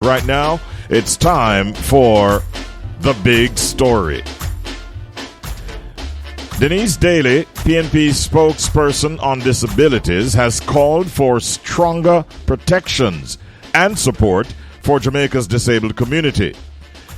Right now, it's time for the big story. Denise Daley, PNP Spokesperson on Disabilities, has called for stronger protections and support for Jamaica's disabled community.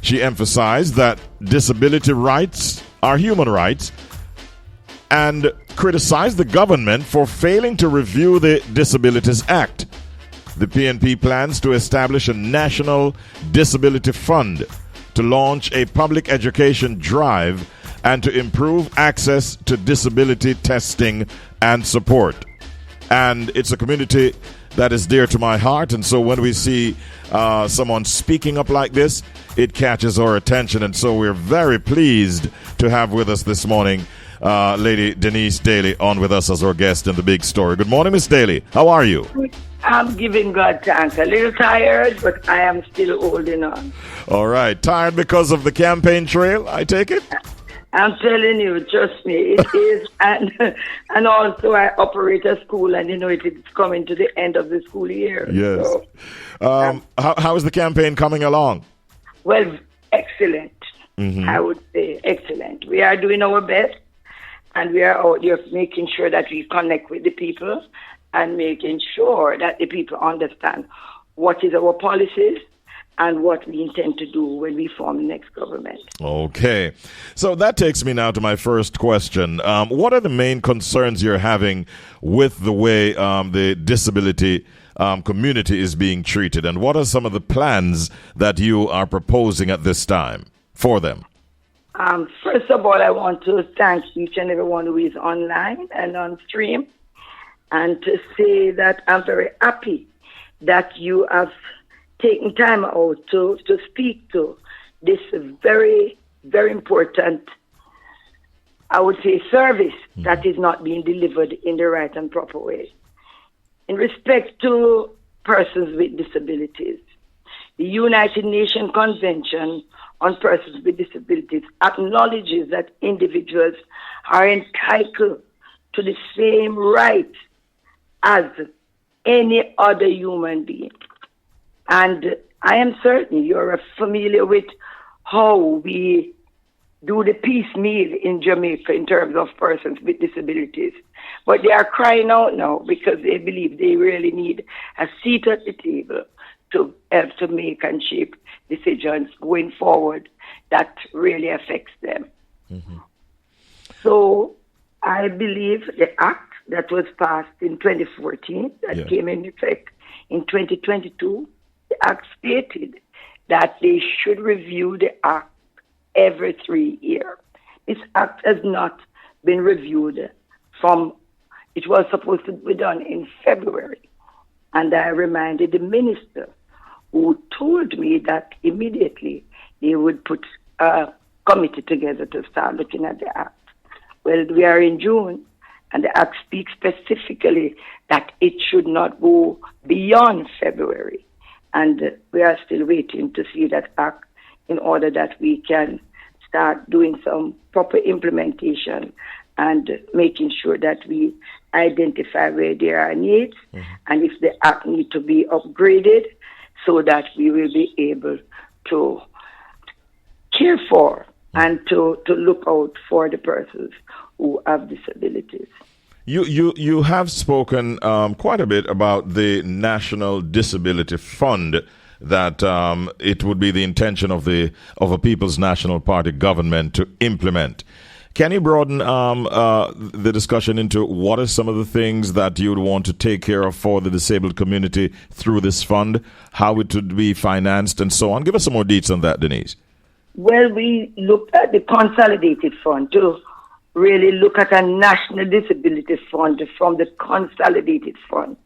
She emphasized that disability rights are human rights and criticized the government for failing to review the Disabilities Act. The PNP plans to establish a national disability fund to launch a public education drive and to improve access to disability testing and support. And it's a community that is dear to my heart, and so when we see someone speaking up like this, it catches our attention, and so we're very pleased to have with us this morning Lady Denise Daley on with us as our guest in the big story. Good morning, Miss Daley. How are you? I'm giving God thanks. A little tired, but I am still holding on. All right. Tired because of the campaign trail, I take it? I'm telling you, trust me, it is. And also I operate a school, and it is coming to the end of the school year. Yes. So, how is the campaign coming along? Well, excellent. I would say excellent. We are doing our best, and we are out there making sure that we connect with the people and making sure that the people understand what is our policies and what we intend to do when we form the next government. Okay. So that takes me now to my first question. What are the main concerns you're having with the way the disability community is being treated, and what are some of the plans that you are proposing at this time for them? First of all, I want to thank each and everyone who is online and on stream, and to say that I'm very happy that you have taken time out to speak to this very, very important, I would say, service that is not being delivered in the right and proper way. In respect to persons with disabilities, the United Nations Convention on Persons with Disabilities acknowledges that individuals are entitled to the same rights as any other human being. And I am certain you're familiar with how we do the piecemeal in Jamaica in terms of persons with disabilities. But they are crying out now because they believe they really need a seat at the table to help to make and shape decisions going forward that really affects them. So I believe the act that was passed in 2014, that came in effect in 2022, the act stated that they should review the act every 3 years. This act has not been reviewed it was supposed to be done in February. And I reminded the minister, who told me that immediately they would put a committee together to start looking at the act. Well, we are in June, and the act speaks specifically that it should not go beyond February. And we are still waiting to see that act in order that we can start doing some proper implementation and making sure that we identify where there are needs and if the act needs to be upgraded so that we will be able to care for and to look out for the persons who have disabilities. You have spoken quite a bit about the National Disability Fund, that it would be the intention of a People's National Party government to implement. Can you broaden the discussion into what are some of the things that you would want to take care of for the disabled community through this fund, how it would be financed, and so on? Give us some more details on that, Denise. Well, we looked at the Consolidated Fund to really look at a National Disability Fund from the Consolidated Fund,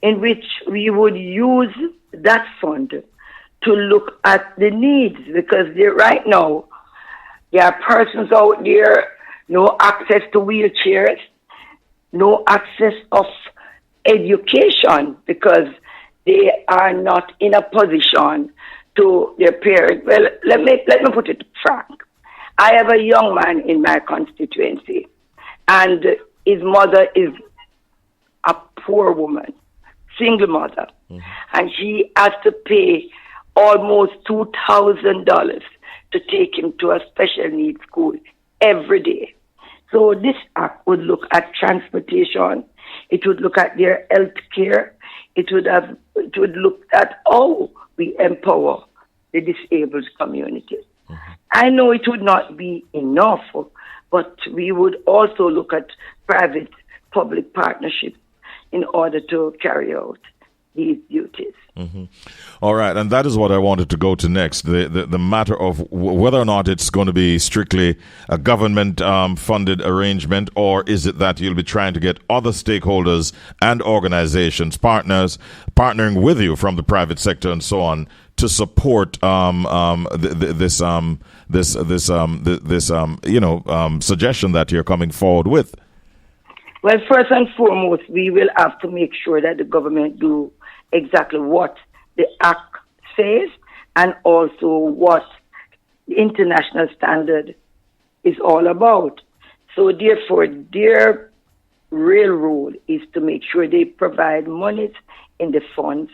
in which we would use that fund to look at the needs, because right now there are persons out there, no access to wheelchairs, no access of education because they are not in a position to their parents. Well, let me put it frank. I have a young man in my constituency, and his mother is a poor woman, single mother, and she has to pay almost $2,000 to take him to a special needs school every day. So this act would look at transportation, it would look at their health care, it would look at how we empower the disabled community. I know it would not be enough, but we would also look at private-public partnerships in order to carry out these duties. All right, and that is what I wanted to go to next, the matter of whether or not it's going to be strictly a government funded arrangement, or is it that you'll be trying to get other stakeholders and organizations, partnering with you from the private sector and so on to support this suggestion that you're coming forward with? Well, first and foremost, we will have to make sure that the government do exactly what the Act says and also what the international standard is all about. So therefore, their real role is to make sure they provide monies in the funds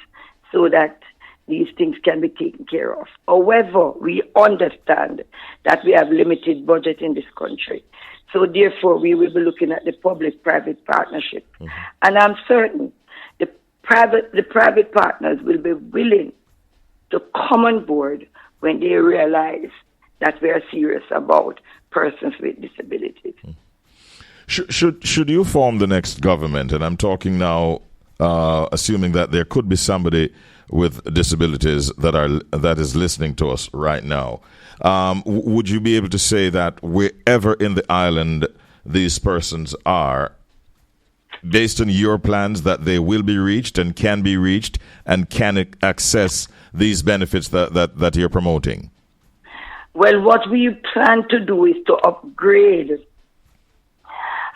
so that these things can be taken care of. However, we understand that we have limited budget in this country. So therefore, we will be looking at the public-private partnership. And I'm certain the private partners will be willing to come on board when they realize that we are serious about persons with disabilities. Should you form the next government, and I'm talking now assuming that there could be somebody with disabilities that is listening to us right now, would you be able to say that wherever in the island these persons are, based on your plans, that they will be reached and can access these benefits that you're promoting? Well, what we plan to do is to upgrade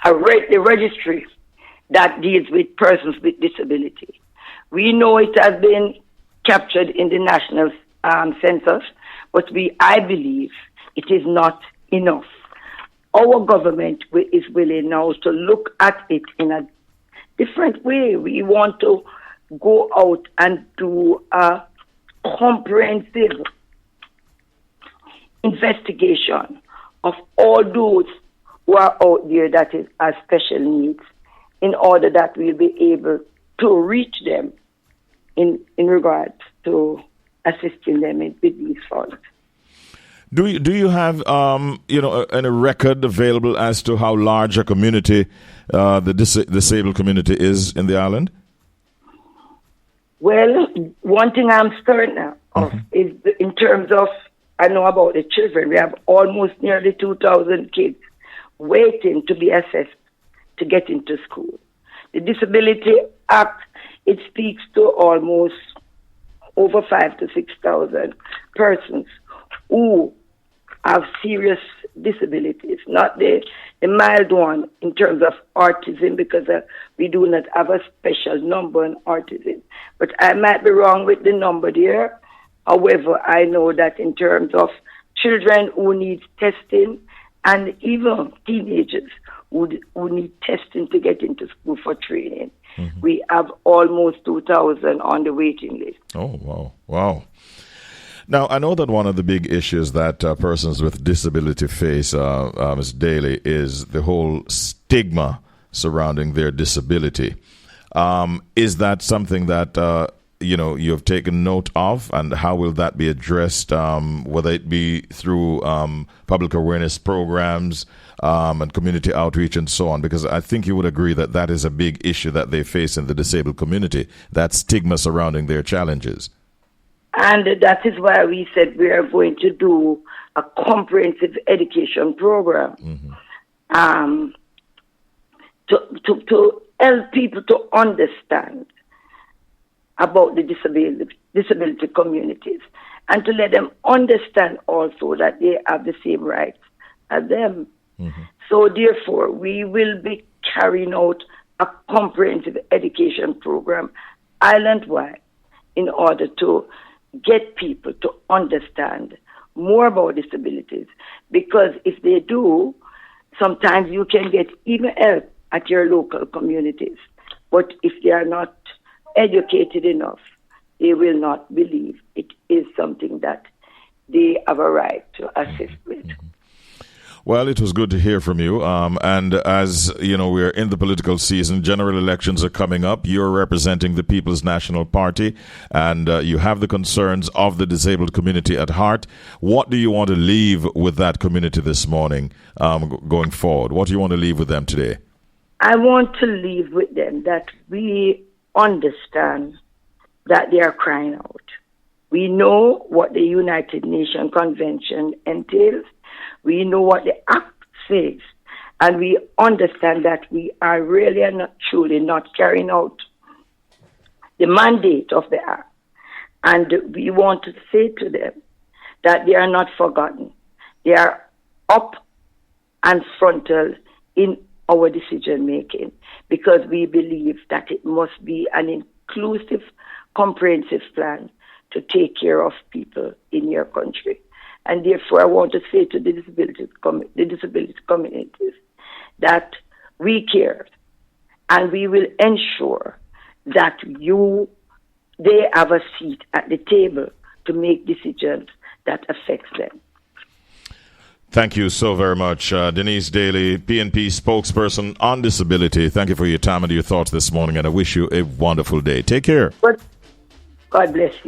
the registry that deals with persons with disability. We know it has been captured in the national census, but I believe it is not enough. Our government is willing now to look at it in a different way. We want to go out and do a comprehensive investigation of all those who are out there that have special needs, in order that we'll be able to reach them in regards to assisting them with these funds. Do you have any record available as to how large a community the disabled community is in the island? Well, one thing I'm certain of is in terms of, I know about the children, we have almost nearly 2,000 kids waiting to be assessed to get into school. The Disability Act, it speaks to almost over 5,000 to 6,000 persons who have serious disabilities, not the mild one in terms of autism, because we do not have a special number on autism. But I might be wrong with the number there. However, I know that in terms of children who need testing and even teenagers who need testing to get into school for training, we have almost 2,000 on the waiting list. Oh, wow. Now, I know that one of the big issues that persons with disability face, Ms. Daley, is the whole stigma surrounding their disability. Is that something that you have taken note of, and how will that be addressed, whether it be through public awareness programs and community outreach and so on? Because I think you would agree that that is a big issue that they face in the disabled community, that stigma surrounding their challenges. And that is why we said we are going to do a comprehensive education program to help people to understand about the disability communities, and to let them understand also that they have the same rights as them. So therefore, we will be carrying out a comprehensive education program island-wide in order to get people to understand more about disabilities. Because if they do, sometimes you can get even help at your local communities. But if they are not educated enough, they will not believe it is something that they have a right to assist with. Well, it was good to hear from you. And as you know, we're in the political season. General elections are coming up. You're representing the People's National Party, and you have the concerns of the disabled community at heart. What do you want to leave with that community this morning, going forward? What do you want to leave with them today? I want to leave with them that we understand that they are crying out. We know what the United Nations Convention entails. We know what the Act says. And we understand that we are really and not truly not carrying out the mandate of the Act. And we want to say to them that they are not forgotten. They are up and frontal in our decision making, because we believe that it must be an inclusive, comprehensive plan to take care of people in your country. And therefore, I want to say to the disability communities that we care, and we will ensure that they have a seat at the table to make decisions that affect them. Thank you so very much, Denise Daley, PNP Spokesperson on Disability. Thank you for your time and your thoughts this morning, and I wish you a wonderful day. Take care. God bless you.